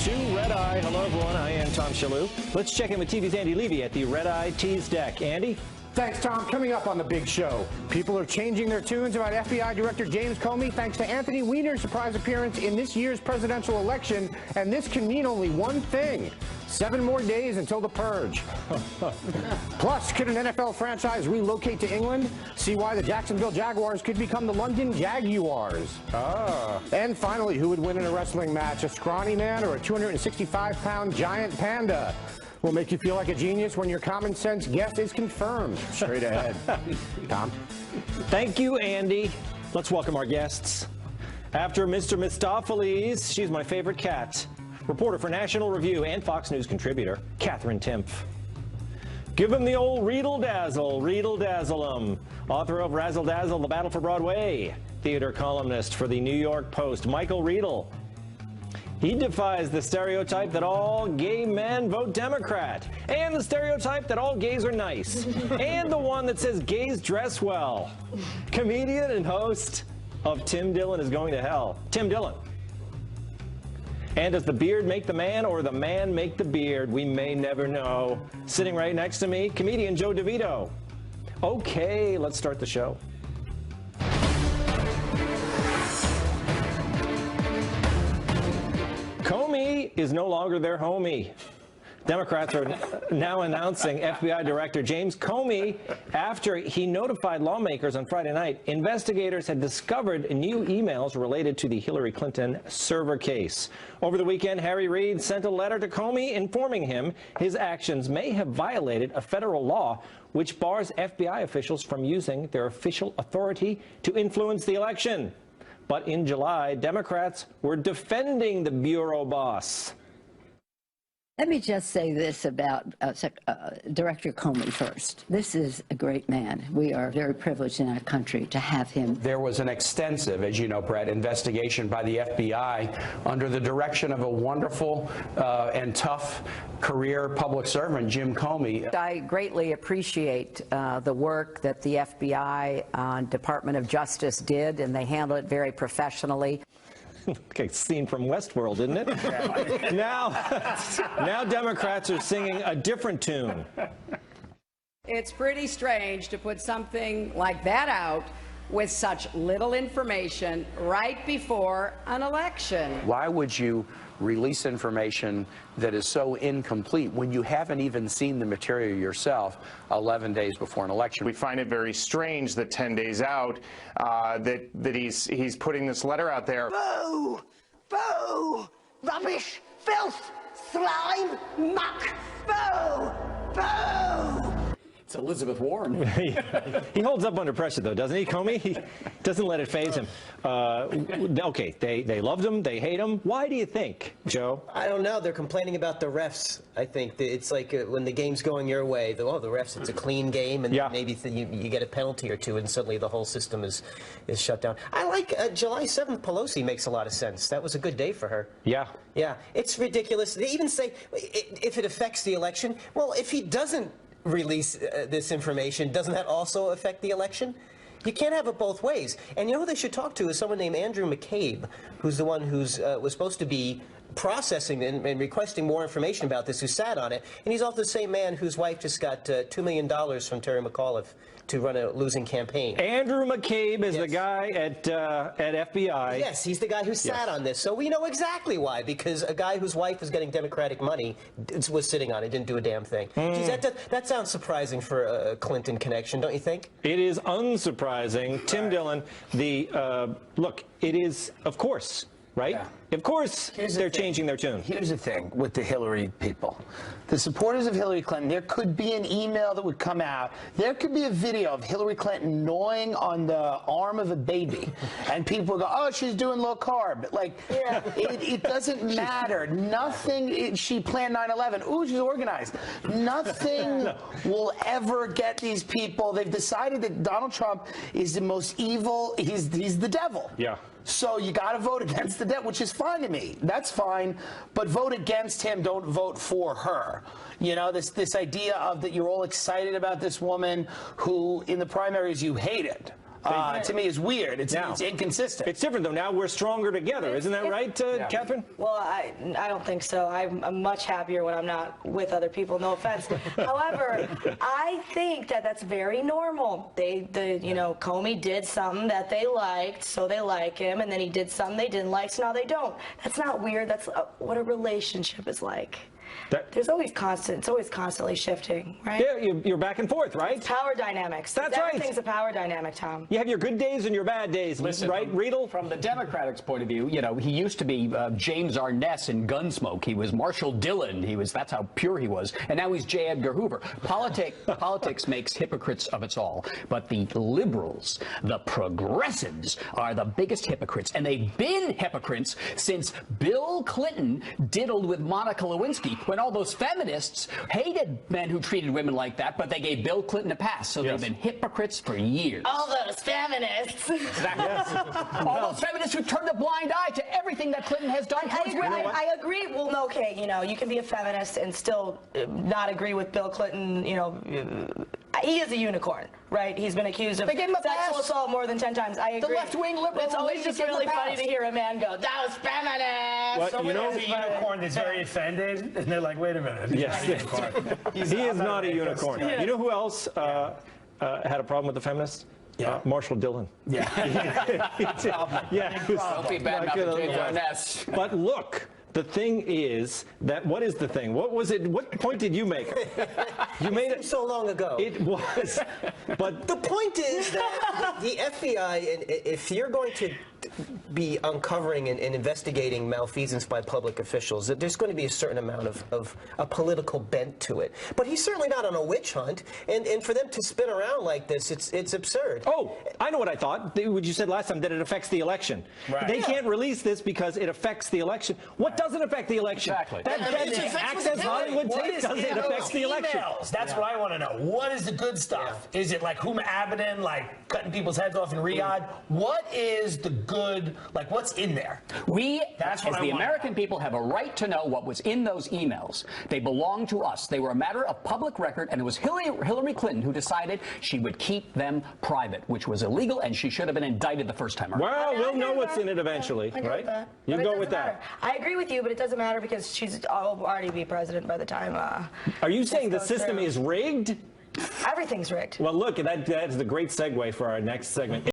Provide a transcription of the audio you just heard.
to Red Eye. Hello, everyone. I am Tom Shillue. Let's check in with TV's Andy Levy at the Red Eye Tease Deck. Andy? Thanks, Tom. Coming up on the big show, people are changing their tunes about FBI Director James Comey thanks to Anthony Weiner's surprise appearance in this year's presidential election. And this can mean only one thing: 7 more days until the purge. Plus, could an NFL franchise relocate to England? See why the Jacksonville Jaguars could become the London Jaguars. And finally, who would win in a wrestling match, a scrawny man or a 265-pound giant panda? Will make you feel like a genius when your common sense guess is confirmed. Straight ahead. Tom? Thank you, Andy. Let's welcome our guests. After Mr. Mistopheles, she's my favorite cat. Reporter for National Review and Fox News contributor, Katherine Timpf. Give him the old Riedel dazzle, Riedel dazzle him. Author of Razzle Dazzle, The Battle for Broadway. Theater columnist for the New York Post, Michael Riedel. He defies the stereotype that all gay men vote Democrat, and the stereotype that all gays are nice, and the one that says gays dress well. Comedian and host of Tim Dillon is Going to Hell, Tim Dillon. And does the beard make the man or the man make the beard? We may never know. Sitting right next to me, comedian Joe DeVito. Okay, let's start the show. Comey is no longer their homie. Democrats are now announcing FBI Director James Comey after he notified lawmakers on Friday night. Investigators had discovered new emails related to the Hillary Clinton server case. Over the weekend, Harry Reid sent a letter to Comey informing him his actions may have violated a federal law which bars FBI officials from using their official authority to influence the election. But in July, Democrats were defending the bureau boss. Let me just say this about Director Comey first. This is a great man. We are very privileged in our country to have him. There was an extensive, as you know, Brett, investigation by the FBI under the direction of a wonderful and tough career public servant, Jim Comey. I greatly appreciate the work that the FBI and Department of Justice did, and they handled it very professionally. Okay, scene from Westworld, isn't it? Now Democrats are singing a different tune. It's pretty strange to put something like that out with such little information right before an election. Why would you release information that is so incomplete when you haven't even seen the material yourself 11 days before an election? We find it very strange that 10 days out that he's putting this letter out there. Boo! Boo! Rubbish! Filth! Slime! Muck! Boo! Boo! It's Elizabeth Warren. He holds up under pressure, though, doesn't he, Comey? He doesn't let it faze him. Okay, they loved him, they hate him. Why do you think, Joe? I don't know. They're complaining about the refs. I think it's like when the game's going your way, the refs, it's a clean game, and maybe you get a penalty or two, and suddenly the whole system is shut down. I like July 7th, Pelosi makes a lot of sense. That was a good day for her. Yeah. Yeah, it's ridiculous. They even say if it affects the election, well, if he doesn't release this information, doesn't that also affect the election? You can't have it both ways. And you know who they should talk to is someone named Andrew McCabe, who's the one who's was supposed to be processing and requesting more information about this, who sat on it. And he's also the same man whose wife just got $2 million from Terry McAuliffe to run a losing campaign. Andrew McCabe is the guy at FBI. Yes, he's the guy who sat on this. So we know exactly why, because a guy whose wife was getting Democratic money was sitting on it, didn't do a damn thing. Geez, that sounds surprising for a Clinton connection, don't you think? It is unsurprising. Tim Dillon, look, it is, of course, right? Yeah. Of course, they're changing their tune. Here's the thing with the Hillary people. The supporters of Hillary Clinton, there could be an email that would come out. There could be a video of Hillary Clinton gnawing on the arm of a baby. And people go, oh, she's doing low carb. Like, it doesn't matter. Nothing, she planned 9/11. Ooh, she's organized. Nothing will ever get these people. They've decided that Donald Trump is the most evil. He's the devil. Yeah. So you got to vote against the debt, which is fine to me. That's fine. But vote against him. Don't vote for her. You know, this idea of that you're all excited about this woman who in the primaries you hated. to me is weird. It's inconsistent. It's different, though. Now we're stronger together. Isn't that right, Catherine? Well, I don't think so. I'm much happier when I'm not with other people, no offense. However, I think that that's very normal. Comey did something that they liked, so they like him, and then he did something they didn't like, so now they don't. That's not weird. That's what a relationship is like. It's always constantly shifting, right? Yeah, you're back and forth, right? It's power dynamics. That's right. Everything's a power dynamic, Tom. You have your good days and your bad days, right, Riedel? From the Democratic's point of view, he used to be James Arness in Gunsmoke. He was Marshall Dillon. That's how pure he was. And now he's J. Edgar Hoover. Politics makes hypocrites of us all. But the liberals, the progressives, are the biggest hypocrites. And they've been hypocrites since Bill Clinton diddled with Monica Lewinsky, when all those feminists hated men who treated women like that, but they gave Bill Clinton a pass. So they've been hypocrites for years. All those feminists. All those feminists who turned a blind eye to everything that Clinton has done. I agree. Well, okay, you can be a feminist and still not agree with Bill Clinton. He is a unicorn, right? He's been accused of sexual assault more than 10 times. I agree. The left-wing liberal. It's always just really funny to hear a man go, "That was feminist." Someone has a unicorn that's very offended, and they're like, "Wait a minute." Yes, he is not a unicorn. You know who else had a problem with the feminists? Marshall Dillon. Don't be bad mouthing James Arness. But look. The thing is that what is the thing? What was it? What point did you make? You made it so long ago. It was, but the point is that the FBI, if you're going to be uncovering and investigating malfeasance by public officials, that there's going to be a certain amount of a political bent to it. But he's certainly not on a witch hunt, and for them to spin around like this, it's absurd. Oh, I know what I thought. What you said last time, that it affects the election. Right. They can't release this because it affects the election. What doesn't affect the election? Exactly. Access Hollywood tape does it affects the election. That's what I want to know. What is the good stuff? Is it like Huma Abedin, like cutting people's heads off in Riyadh? What is the good, like what's in there? We, as the American people, have a right to know what was in those emails. They belong to us. They were a matter of public record, and it was Hillary Clinton who decided she would keep them private, which was illegal, and she should have been indicted the first time around. Well, we'll know what's in it eventually, right? You go with that. I agree with you, but it doesn't matter because I'll already be president by the time. Are you saying the system is rigged? Everything's rigged. Well, look, that's the great segue for our next segment.